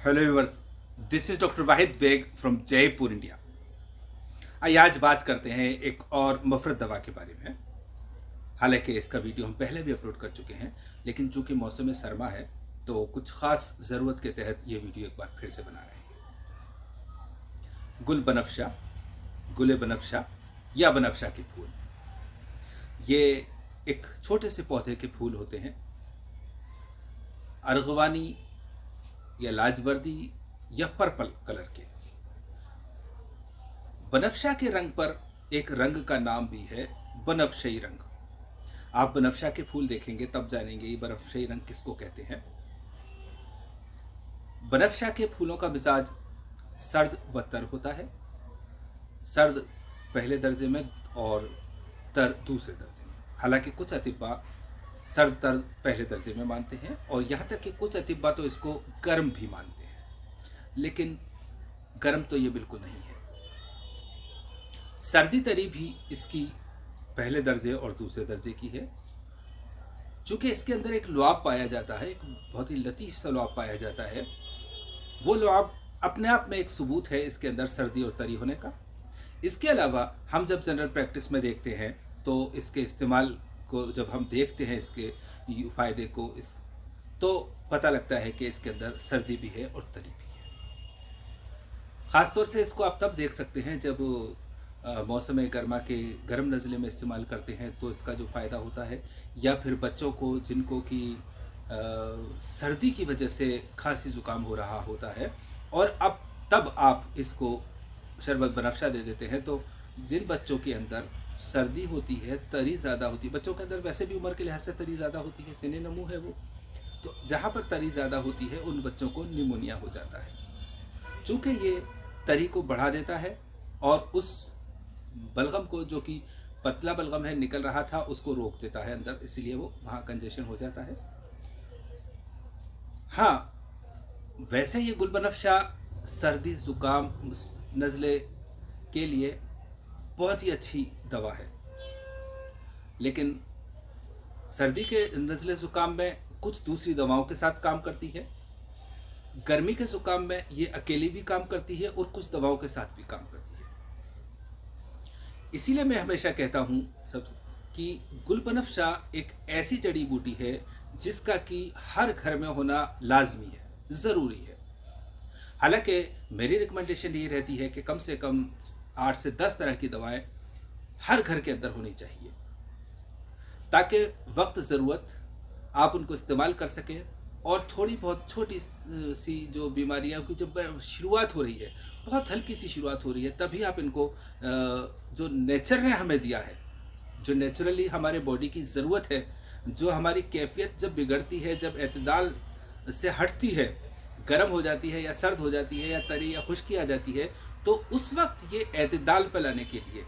Hello viewers, this is doctor Wahid Baig from Jaipur India. आइए आज बात करते हैं एक और मुफरत दवा के बारे में। हालांकि इसका वीडियो हम पहले भी अपलोड कर चुके हैं, लेकिन चूंकि मौसम सरमा है तो कुछ ख़ास ज़रूरत के तहत ये वीडियो एक बार फिर से बना रहे हैं। गुल बनफशा, गुले बनफशा या बनफशा के फूल, ये एक छोटे से पौधे के फूल होते हैं। अर्गवानी या लाजवर्दी या पर्पल कलर के। बनफशा के रंग पर एक रंग का नाम भी है बनफशई रंग। आप बनफशा के फूल देखेंगे तब जानेंगे ये बनफशई रंग किसको कहते हैं। बनफशा के फूलों का मिजाज सर्द व तर होता है। सर्द पहले दर्जे में और तर दूसरे दर्जे में। हालांकि कुछ अतिब्बा सर्द तर पहले दर्जे में मानते हैं और यहाँ तक कि कुछ अतिब्बा तो इसको गर्म भी मानते हैं, लेकिन गर्म तो ये बिल्कुल नहीं है। सर्दी तरी भी इसकी पहले दर्जे और दूसरे दर्जे की है। चूंकि इसके अंदर एक लुआब पाया जाता है, एक बहुत ही लतीफ़ सा लुआब पाया जाता है। वो लुआब अपने आप में एक सबूत है इसके अंदर सर्दी और तरी होने का। इसके अलावा हम जब जनरल प्रैक्टिस में देखते हैं तो इसके इस्तेमाल को जब हम देखते हैं, इसके फ़ायदे को, इस तो पता लगता है कि इसके अंदर सर्दी भी है और तरी भी है। ख़ासतौर से इसको आप तब देख सकते हैं जब मौसम गर्मा के गर्म नज़ले में इस्तेमाल करते हैं तो इसका जो फ़ायदा होता है, या फिर बच्चों को जिनको कि सर्दी की वजह से खांसी ज़ुकाम हो रहा होता है और अब तब आप इसको शरबत बनफशा दे देते हैं, तो जिन बच्चों के अंदर सर्दी होती है, तरी ज़्यादा होती है, बच्चों के अंदर वैसे भी उम्र के लिहाज से तरी ज़्यादा होती है, सीने नमू है वो, तो जहाँ पर तरी ज़्यादा होती है उन बच्चों को निमोनिया हो जाता है। चूँकि ये तरी को बढ़ा देता है और उस बलगम को, जो कि पतला बलगम है निकल रहा था, उसको रोक देता है अंदर, इसलिए वो वहाँ कंजेशन हो जाता है। हाँ, वैसे ये गुल बनफशा सर्दी ज़ुकाम नज़ले के लिए बहुत ही अच्छी दवा है, लेकिन सर्दी के नज़ले ज़ुकाम में कुछ दूसरी दवाओं के साथ काम करती है। गर्मी के ज़ुकाम में ये अकेली भी काम करती है और कुछ दवाओं के साथ भी काम करती है। इसीलिए मैं हमेशा कहता हूँ सबसे कि गुल बनफशा एक ऐसी जड़ी बूटी है जिसका कि हर घर में होना लाजमी है, ज़रूरी है। हालांकि मेरी रिकमेंडेशन ये रहती है कि कम से कम 8 से 10 तरह की दवाएं हर घर के अंदर होनी चाहिए, ताकि वक्त ज़रूरत आप उनको इस्तेमाल कर सकें। और थोड़ी बहुत छोटी सी जो बीमारियां की जब शुरुआत हो रही है, बहुत हल्की सी शुरुआत हो रही है, तभी आप इनको जो नेचर ने हमें दिया है, जो नेचुरली हमारे बॉडी की ज़रूरत है, जो हमारी कैफियत जब बिगड़ती है, जब एतदाल से हटती है, गर्म हो जाती है या सर्द हो जाती है या तरी या खुश्की आ जाती है, तो उस वक्त ये एतदाल पर लाने के लिए,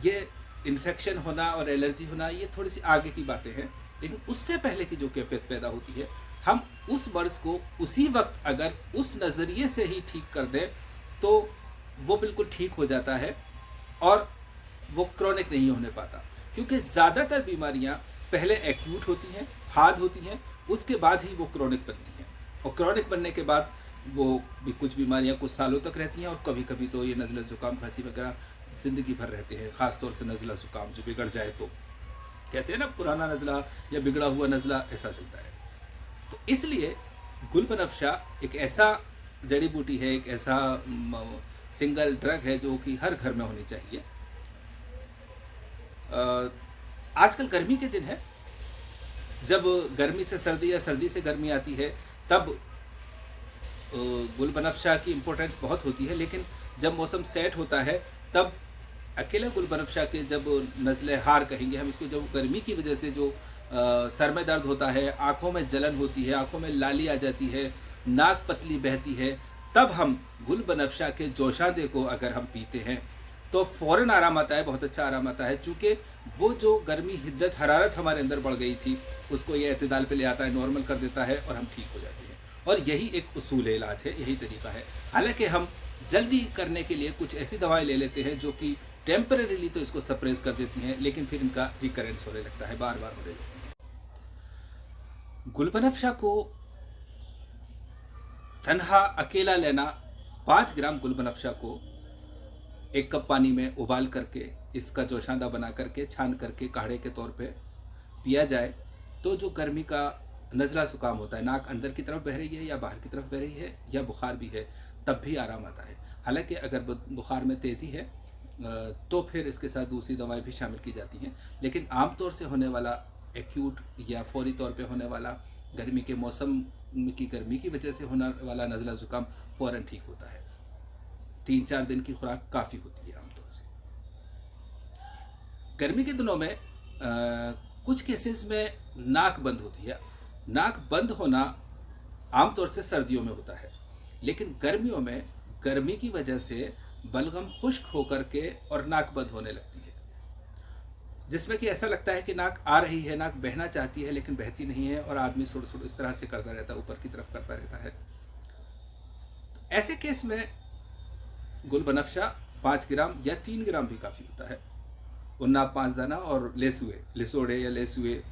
ये इन्फेक्शन होना और एलर्जी होना ये थोड़ी सी आगे की बातें हैं, लेकिन उससे पहले की जो कैफियत पैदा होती है, हम उस मर्ज़ को उसी वक्त अगर उस नज़रिए से ही ठीक कर दें तो वो बिल्कुल ठीक हो जाता है और वो क्रॉनिक नहीं होने पाता। क्योंकि ज़्यादातर बीमारियां पहले एक्यूट होती हैं, हार्ड होती हैं, उसके बाद ही वो क्रॉनिक बनती हैं, और क्रॉनिक बनने के बाद वो भी कुछ बीमारियां कुछ सालों तक रहती हैं, और कभी कभी तो ये नज़ला ज़ुकाम खांसी वगैरह ज़िंदगी भर रहते हैं। ख़ासतौर से नज़ला ज़ुकाम जो बिगड़ जाए तो कहते हैं ना, पुराना नज़ला या बिगड़ा हुआ नज़ला, ऐसा चलता है। तो इसलिए गुल बनफशा एक ऐसा जड़ी बूटी है, एक ऐसा सिंगल ड्रग है जो कि हर घर में होनी चाहिए। आजकल गर्मी के दिन है, जब गर्मी से सर्दी या सर्दी से गर्मी आती है, तब गुल बनफशा की इम्पोर्टेंस बहुत होती है। लेकिन जब मौसम सेट होता है तब अकेले गुल बनफशा के जब नज़ले हार कहेंगे हम इसको, जब गर्मी की वजह से जो सर में दर्द होता है, आँखों में जलन होती है, आँखों में लाली आ जाती है, नाक पतली बहती है, तब हम गुल बनफशा के जोशांदे को अगर हम पीते हैं तो फ़ौरन आराम आता है, बहुत अच्छा आराम आता है। चूँकि वो जो गर्मी हिद्दत हरारत हमारे अंदर बढ़ गई थी, उसको ये एतदाल पे ले आता है, नॉर्मल कर देता है और हम ठीक हो जाते हैं। और यही एक उसूल इलाज है, यही तरीका है। हालांकि हम जल्दी करने के लिए कुछ ऐसी दवाएं ले लेते हैं जो कि टेम्परेरीली तो इसको सप्रेस कर देती हैं, लेकिन फिर इनका रिकरेंस होने लगता है, बार बार होने लगती है। गुल बनफशा को तन्हा अकेला लेना 5 ग्राम गुल बनफशा को 1 कप पानी में उबाल करके इसका जोशांदा बना करके छान करके काढ़े के तौर पे पिया जाए तो जो गर्मी का नज़ला ज़ुकाम होता है, नाक अंदर की तरफ बह रही है या बाहर की तरफ बह रही है या बुखार भी है, तब भी आराम आता है। हालांकि अगर बुखार में तेज़ी है तो फिर इसके साथ दूसरी दवाएं भी शामिल की जाती हैं, लेकिन आम तौर से होने वाला एक्यूट या फौरी तौर पे होने वाला गर्मी के मौसम की गर्मी की वजह से होने वाला नज़ला ज़ुकाम फ़ौरन ठीक होता है। 3-4 दिन की खुराक काफ़ी होती है आमतौर से। गर्मी के दिनों में कुछ केसेस में नाक बंद होती है। नाक बंद होना आमतौर से सर्दियों में होता है, लेकिन गर्मियों में गर्मी की वजह से बलगम खुश्क होकर के और नाक बंद होने लगती है, जिसमें कि ऐसा लगता है कि नाक आ रही है, नाक बहना चाहती है लेकिन बहती नहीं है और आदमी सुड़ सुड़ इस तरह से करता रहता है, ऊपर की तरफ करता रहता है। तो ऐसे केस में गुल बनफशा 5 ग्राम या 3 ग्राम भी काफ़ी होता है। उन्नाब 5 दाना और लेसुए, लेसोड़े या लेसुए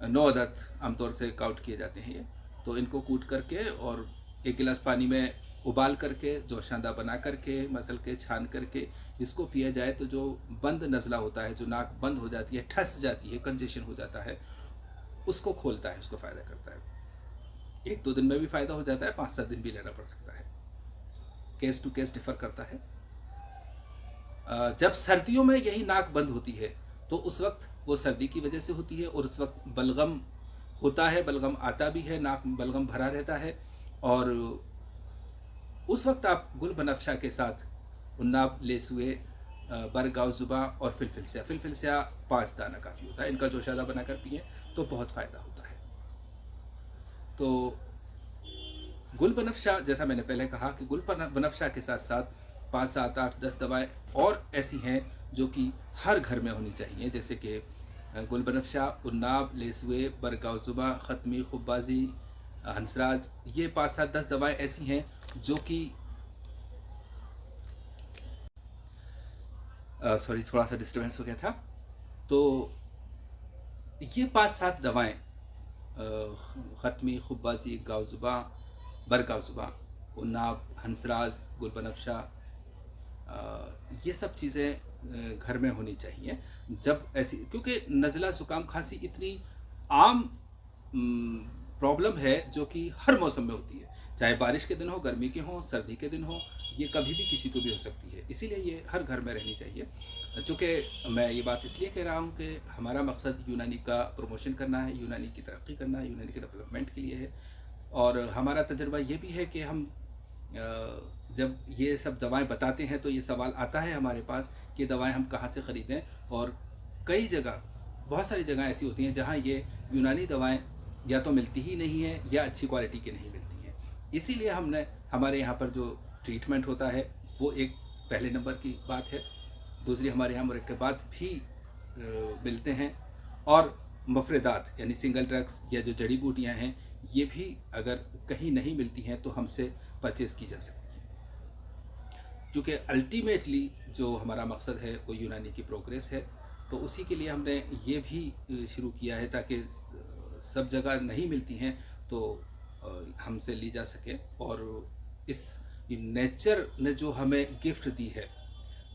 9 अदद आमतौर से काउंट किए जाते हैं ये। तो इनको कूट करके और 1 गिलास पानी में उबाल करके जोशांदा बना करके मसल के छान करके इसको पिया जाए तो जो बंद नज़ला होता है, जो नाक बंद हो जाती है, ठस जाती है, कंजेशन हो जाता है, उसको खोलता है, उसको फ़ायदा करता है। 1-2 दिन में भी फ़ायदा हो जाता है, 5-7 दिन भी लेना पड़ सकता है, केस टू केस डिफ़र करता है। जब सर्दियों में यही नाक बंद होती है तो उस वक्त वो सर्दी की वजह से होती है और उस वक्त बलगम होता है, बलगम आता भी है, नाक बलगम भरा रहता है और उस वक्त आप गुल बनफशा के साथ उन्नाब, लेसुए, बरगाव ज़ुबां और फिलफिलसिया 5 दाना काफ़ी होता है। इनका जोशादा बनाकर पिए तो बहुत फ़ायदा होता है। तो गुल बनफशा, जैसा मैंने पहले कहा कि गुल बनफशा के साथ साथ 5, 7, 8, 10 दवाएं और ऐसी हैं जो कि हर घर में होनी चाहिए, जैसे कि गुल बनफशा, उन्नाब, लेसुए, बरगाव ज़ुबां, ख़त्मी, खुब्बाजी, हंसराज, ये 5, 7, 10 दवाएं ऐसी हैं जो कि सॉरी थोड़ा सा डिस्टर्बेंस हो गया था। तो ये 5-7 दवाएं ख़त्मी, खुब्बाजी, गाव ज़ुबां, बरगाव ज़ुबां, उन्नाब, हंसराज, गुल बनफशा, ये सब चीज़ें घर में होनी चाहिए जब ऐसी, क्योंकि नज़ला ज़ुकाम खांसी इतनी आम प्रॉब्लम है जो कि हर मौसम में होती है, चाहे बारिश के दिन हो, गर्मी के हों, सर्दी के दिन हो, ये कभी भी किसी को भी हो सकती है। इसीलिए ये हर घर में रहनी चाहिए। चूँकि मैं ये बात इसलिए कह रहा हूँ कि हमारा मकसद यूनानी का प्रमोशन करना है, यूनानी की तरक्की करना है, यूनानी के डेवलपमेंट के लिए है और हमारा तजर्बा ये भी है कि हम जब ये सब दवाएं बताते हैं तो ये सवाल आता है हमारे पास कि दवाएं हम कहाँ से ख़रीदें, और कई जगह, बहुत सारी जगह ऐसी होती हैं जहाँ ये यूनानी दवाएं या तो मिलती ही नहीं हैं या अच्छी क्वालिटी की नहीं मिलती हैं। इसीलिए हमने हमारे यहाँ पर जो ट्रीटमेंट होता है वो एक पहले नंबर की बात है। दूसरी, हमारे यहाँ मुरक्कबात भी मिलते हैं और मफरेदात यानी सिंगल ड्रग्स या जो जड़ी बूटियाँ हैं ये भी अगर कहीं नहीं मिलती हैं तो हमसे परचेज़ की जा सकती है। क्योंकि अल्टीमेटली जो हमारा मकसद है वो यूनानी की प्रोग्रेस है, तो उसी के लिए हमने ये भी शुरू किया है ताकि सब जगह नहीं मिलती हैं तो हमसे ली जा सके। और इस नेचर ने जो हमें गिफ्ट दी है,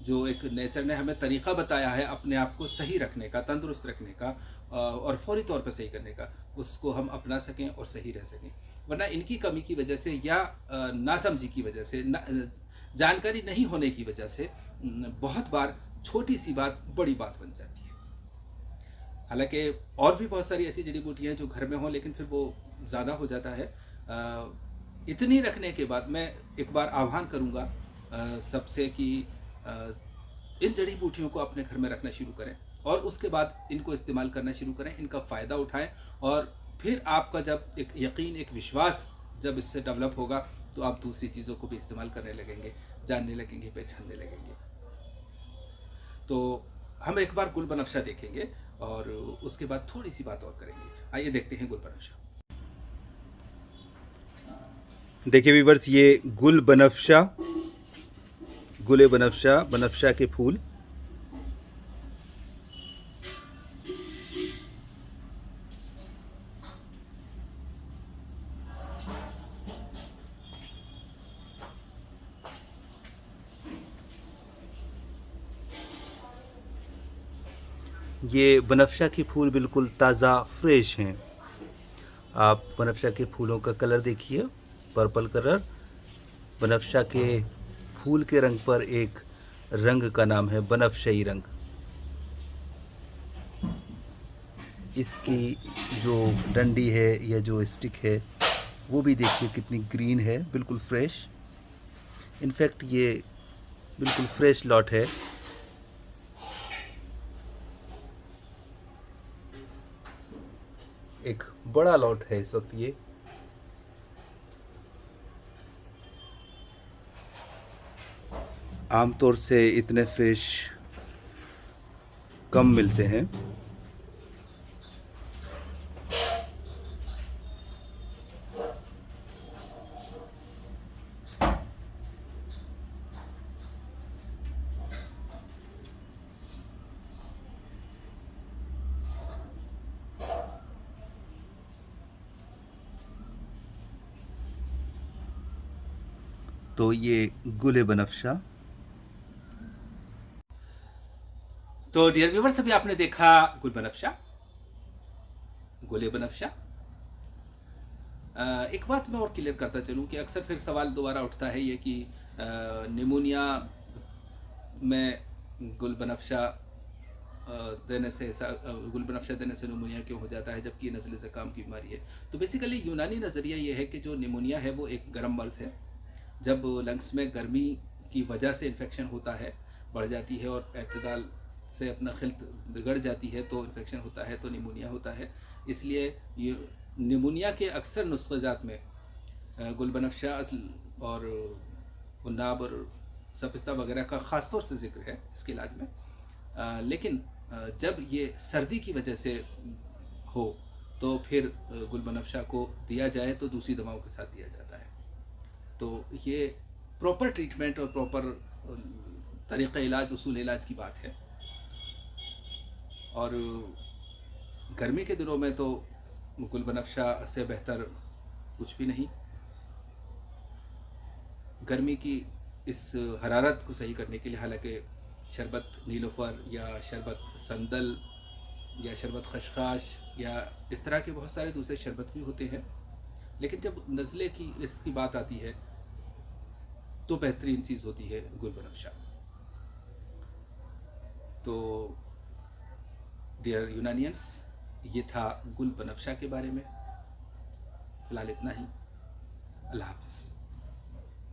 जो एक नेचर ने हमें तरीक़ा बताया है अपने आप को सही रखने का, तंदुरुस्त रखने का और फौरी तौर पर सही करने का, उसको हम अपना सकें और सही रह सकें। वरना इनकी कमी की वजह से या नासमझी की वजह से, जानकारी नहीं होने की वजह से बहुत बार छोटी सी बात बड़ी बात बन जाती है। हालांकि और भी बहुत सारी ऐसी जड़ी बूटियाँ हैं जो घर में हों लेकिन फिर वो ज़्यादा हो जाता है। इतनी रखने के बाद मैं एक बार आह्वान करूँगा सबसे कि इन जड़ी बूटियों को अपने घर में रखना शुरू करें और उसके बाद इनको इस्तेमाल करना शुरू करें, इनका फ़ायदा उठाएं और फिर आपका जब एक यकीन, एक विश्वास जब इससे डेवलप होगा तो आप दूसरी चीज़ों को भी इस्तेमाल करने लगेंगे, जानने लगेंगे, पहचानने लगेंगे। तो हम एक बार गुल बनफशा देखेंगे और उसके बाद थोड़ी सी बात और करेंगे। आइए देखते हैं गुल बनफशा। देखिए वीवर्स, ये गुल बनफशा, गुले बनफशा, बनफशा के फूल। ये बनफशा के फूल बिल्कुल ताज़ा फ्रेश हैं। आप बनफशा के फूलों का कलर देखिए, पर्पल कलर। बनफशा के फूल के रंग पर एक रंग का नाम है बनफशाई रंग। इसकी जो डंडी है या जो स्टिक है वो भी देखिए कितनी ग्रीन है, बिल्कुल फ्रेश। इनफैक्ट ये बिल्कुल फ्रेश लॉट है। एक बड़ा लॉट है इस वक्त ये। आमतौर से इतने फ्रेश कम मिलते हैं। तो ये गुल बनफशा। तो डियर व्यूवर्स, अभी आपने देखा गुल बनफशा, गुल बनफशा। एक बात मैं और क्लियर करता चलूं कि अक्सर फिर सवाल दोबारा उठता है ये कि निमोनिया में गुल बनफशा देने से गुल बनफशा देने से निमोनिया क्यों हो जाता है, जबकि ये नज़ले ज़ुकाम की बीमारी है। तो बेसिकली यूनानी नज़रिया ये है कि जो निमोनिया है वो एक गर्म मर्ज़ है। जब लंग्स में गर्मी की वजह से इन्फेक्शन होता है, बढ़ जाती है और एतदाल से अपना खिल्त बिगड़ जाती है तो इन्फेक्शन होता है, तो निमोनिया होता है। इसलिए ये निमोनिया के अक्सर नुस्ख़ाजात में गुल बनफशा और हुन्नाब और सपिस्ता वगैरह का ख़ास तौर से ज़िक्र है इसके इलाज में। लेकिन जब ये सर्दी की वजह से हो तो फिर गुल बनफशा को दिया जाए तो दूसरी दवाओं के साथ दिया जाता है। तो ये प्रॉपर ट्रीटमेंट और प्रॉपर तरीक़ा इलाज, उसूल इलाज की बात है। और गर्मी के दिनों में तो गुल बनफशा से बेहतर कुछ भी नहीं। गर्मी की इस हरारत को सही करने के लिए हालांकि शरबत नीलोफर या शरबत संदल या शरबत खशखाश या इस तरह के बहुत सारे दूसरे शरबत भी होते हैं, लेकिन जब नज़ले की इसकी बात आती है तो बेहतरीन चीज़ होती है गुल बनफशा। तो डियर यूनानियंस, ये था गुल बनफशा के बारे में। फ़िलहाल इतना ही। अल्लाह हाफ़िज़।